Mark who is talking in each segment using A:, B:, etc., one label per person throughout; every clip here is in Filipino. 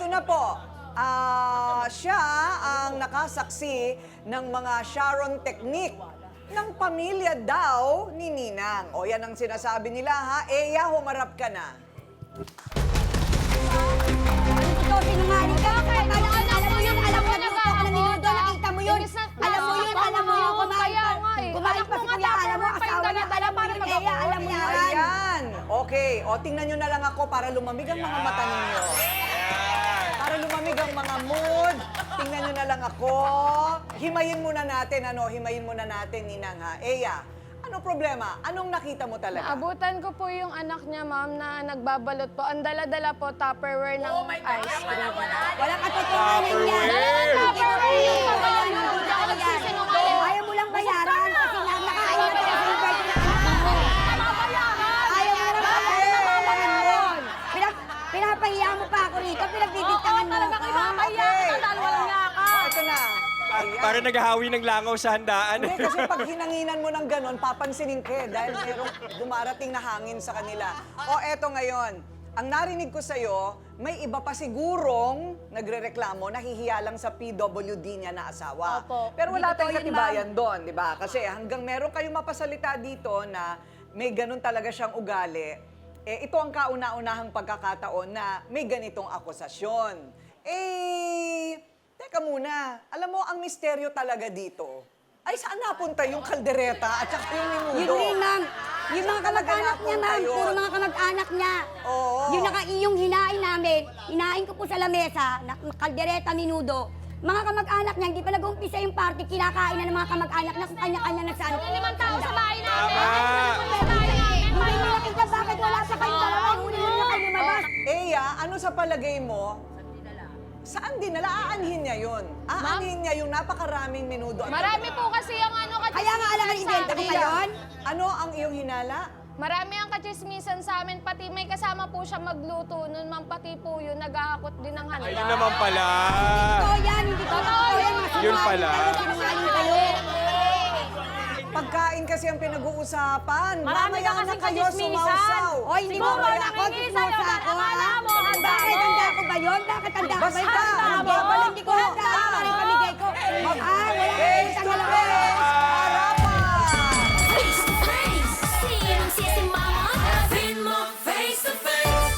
A: ito na po. Siya ang nakasaksi ng mga Sharon technique ng pamilya daw ni Ninang. O yan ang sinasabi nila ha. Eya, humarap ka na.
B: Ikaw, sinungaling ka. Alam mo yun, nagluto ka ng minuto, nakita mo yun. Alam mo yun, kumain pa si Kuya, alam mo, asawa niya, alam mo yun, Eya, alam mo yun.
A: Ayan. Okay. O, tingnan nyo na lang ako para lumamig ang mga mata ninyo. Para lumamig ang mga mood. Tingnan nyo na lang ako. Himayin muna natin, himayin muna natin, Ninang ha. Eya, ano problema? Anong nakita mo talaga?
C: Naabutan ko po yung anak niya, ma'am, na nagbabalot po. Ang dala-dala po, Tupperware ng ice cream.
B: Wala katotohanan yan.
C: Tupperware yung kabayan. Hindi ako nagsisinungaling.
B: Ayaw mo lang bayaran kasi nakain na tayo sa birthday na anak mo. Ayaw mo lang bayaran. Pinapahiya mo pa ako rito, pinagbibintangan mo ako.
A: Ito na.
D: Para naghahawi ng langaw sa handaan.
A: Hindi, kasi pag hinanginan mo ng ganon, papansinin ka dahil merong dumarating na hangin sa kanila. O eto ngayon, ang narinig ko sa'yo, may iba pa sigurong nagrereklamo, nahihiya lang sa PWD niya na asawa.
C: Opo.
A: Pero wala
B: Hindi
A: tayong
B: totoo yun,
A: katibayan doon, di ba? Kasi hanggang meron kayong mapasalita dito na may ganon talaga siyang ugali, ito ang kauna-unahang pagkakataon na may ganitong akusasyon. Teka muna, alam mo, ang misteryo talaga dito, ay saan napunta yung kaldereta at saka yung
B: Yun
A: minudo?
B: rin, ma'am. Yung mga kamag-anak niya, ma'am. Puro mga kamag-anak niya.
A: Oo.
B: Yung hinain namin, hinain ko po sa lamesa, na kaldereta, minudo. Mga kamag-anak niya, hindi pa nag-umpisa yung party, kinakain na ng mga kamag-anak na kung kanya-kanya na saan.
C: Limang tao sa bahay namin.
B: Hindi nila kita bakit wala sa kayong dalawa, huli nila kayo lumabas.
A: Eya, ano sa palagay mo? Saan dinala? Aanhin niya yun. Aanhin niya yung napakaraming minudo. At
C: Marami po kasi yung
B: Kaya nga alam ang ibenta ko kayo.
A: ano ang iyong hinala?
C: Marami ang kachismisan sa amin, pati may kasama po siya magluto nun, ma'am, pati po yun, nag-aakot din ng handa.
D: Ayun naman pala.
B: Totoo yan, hindi totoo yan.
D: Yun pala.
B: Sinungaling kayo.
A: Pagkain kasi ang pinag-uusapan.
E: Marami
A: Mamaya
E: ka
A: na
E: kasing
A: kayo
E: kachismisan.
A: sumausaw.
B: O, hindi mo wala ako, sismosa ako, ha? Bakit handa ko ba yun? Bakit handa ko ba yun?
A: Basta,
B: Babalik, hindi ko handa. Ano rin pamigay ko? Wala
A: Face
B: kang
A: to
B: alam.
A: face! Harapan!
F: Face to face, see si mama, having more face to face.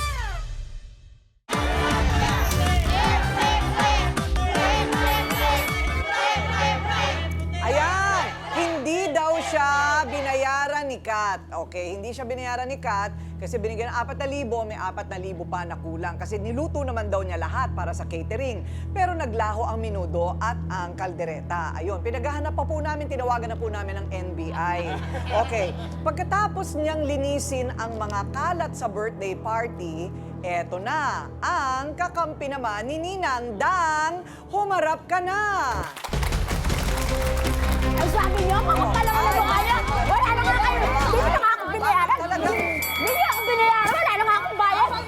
A: Ayan, hindi daw siya binayaran ni Kat. Okay, hindi siya binayaran ni Kat kasi binigyan ng 4,000, may 4,000 pa na kulang. Kasi niluto naman daw niya lahat para sa catering. Pero naglaho ang minudo at ang kaldereta. Ayun, pinaghahanap pa po namin, tinawagan na po namin ng NBI. Okay, pagkatapos niyang linisin ang mga kalat sa birthday party, eto na, ang kakampi naman ni Ninang Dang, humarap ka na!
B: Ay, sabi niyo, makapala ko na kaya. Wala na nga kayo. Hindi mo na nga akong binayaran.
A: Talagang-
B: Hindi niyo akong binayaran. Wala na nga akong bayad. Wala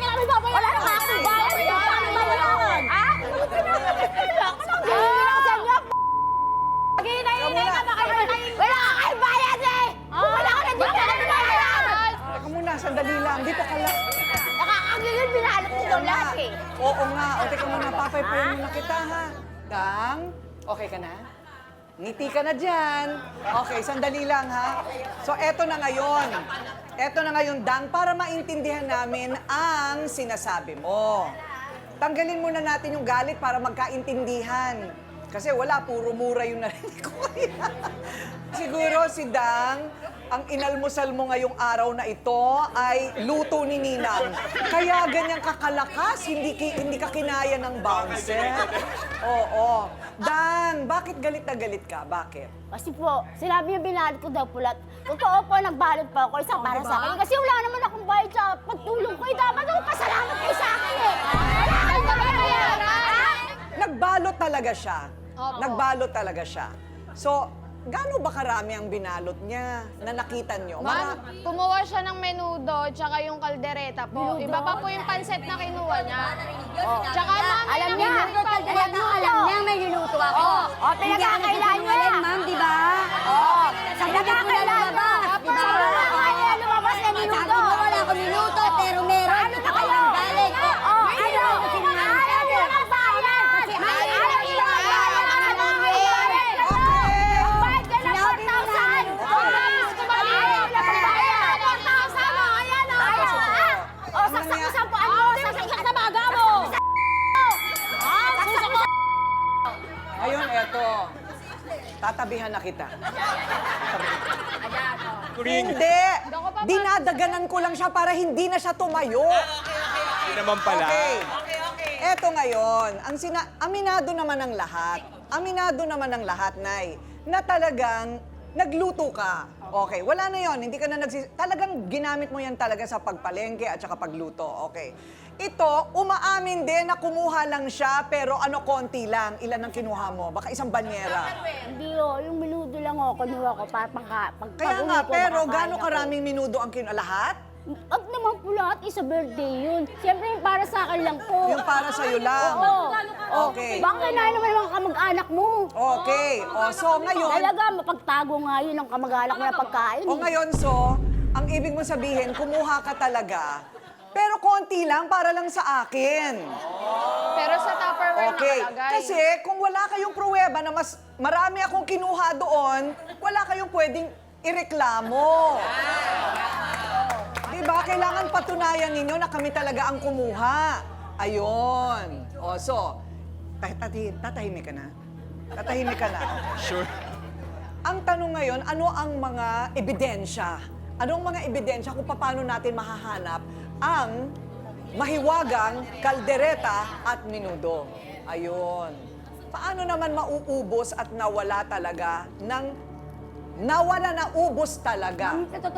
B: na nga akong bayad. Hindi ko pa bayaran. Ha? Anong gawin ako sa inyo?
E: Hinahinay ka ba kayo?
B: Wala ka kayong bayad eh! Kung wala ka na, hindi ka na bayaran!
A: Teka muna, sandali lang. Dito ka lang.
B: Nakakagigil, binalot ko daw lahat eh.
A: Oo nga. O, teka muna, papay-payan muna kita, ha? Dang, okay ka na? Ngiti ka na dyan. Okay, sandali lang, ha? So, eto na ngayon. Eto na ngayon, Dang, para maintindihan namin ang sinasabi mo. Tanggalin muna natin yung galit para magkaintindihan. Kasi wala, puro mura yung narinig ko. Siguro si Dang, ang inalmusal mo ngayong araw na ito ay luto ni Ninang. Kaya ganyang kakalakas, hindi ka kinaya ng bouncer. Oo. Dang, bakit galit na galit ka? Bakit?
B: Kasi po, sinabi niya binalot ko daw pulat. Totoo po, nagbalot pa ako isa para sa akin. Kasi wala naman akong bayad sa pagtulong ko. Dapat ako pasalamat kayo sa akin eh. Wala akong bayaran.
A: Nagbalot talaga siya.
C: Opo.
A: Nagbalot talaga siya. So, gaano ba karami ang binalot niya na nakita niyo?
C: Ma'am, kumuha siya ng menudo, tsaka yung kaldereta po. Iba pa po yung pansit na kinuha niya. Tsaka ma'am,
B: Alam niya, alam niya may niluto ako. Pinagkakailan niya. Ma'am, di ba? Sa pinagkakailan mo. Di ba? Lumabas na niluto. Sabi mo wala akong niluto, pero meron. Ano na kayo? Galing. Ano?
A: Tatabihan na kita.
D: Kuring.
A: Hindi!
C: Ako pa,
A: Dinadaganan ko lang siya para hindi na siya tumayo.
D: Hindi naman pala.
A: Okay. Eto ngayon, aminado naman ng lahat. Aminado naman ng lahat, Nay, na talagang nagluto ka. Okay, wala na yon. Hindi ka na talagang ginamit mo yan talaga sa pagpalengke at saka pagluto. Okay. Ito, umaamin din na kumuha lang siya, pero konti lang. Ilan ang kinuha mo? Baka isang banyera.
E: Hindi yung minudo lang kinuha ko para pag
A: Kaya nga, pero gaano karaming minudo ang kinuha? Lahat?
E: At naman po lahat, isa birthday yun. Siyempre yung para sa akin lang po.
A: Yung para sa'yo lang.
E: Oo.
A: Okay.
E: Baka kailangan naman ng mga kamag-anak mo.
A: Okay. O, so ngayon,
E: Talaga, mapagtago nga yun ng kamag-anak mo na pagkain.
A: o ngayon, so, ang ibig mo sabihin, kumuha ka talaga, pero konti lang para lang sa akin.
C: Pero sa Tupperware
A: Okay.
C: nakalagay.
A: Kasi kung wala kayong pruweba na mas marami akong kinuha doon, wala kayong pwedeng ireklamo. Diba? Kailangan patunayan ninyo na kami talaga ang kumuha. Ayun. O, so, tatahimik ka na. Tatahimik ka na.
D: Sure.
A: Ang tanong ngayon, ano ang mga ebidensya? Anong mga ebidensya kung paano natin mahahanap ang mahiwagang kaldereta at minudo? Ayun. Paano naman mauubos at nawala talaga ng nawala na ubos talaga?
B: Sa totoo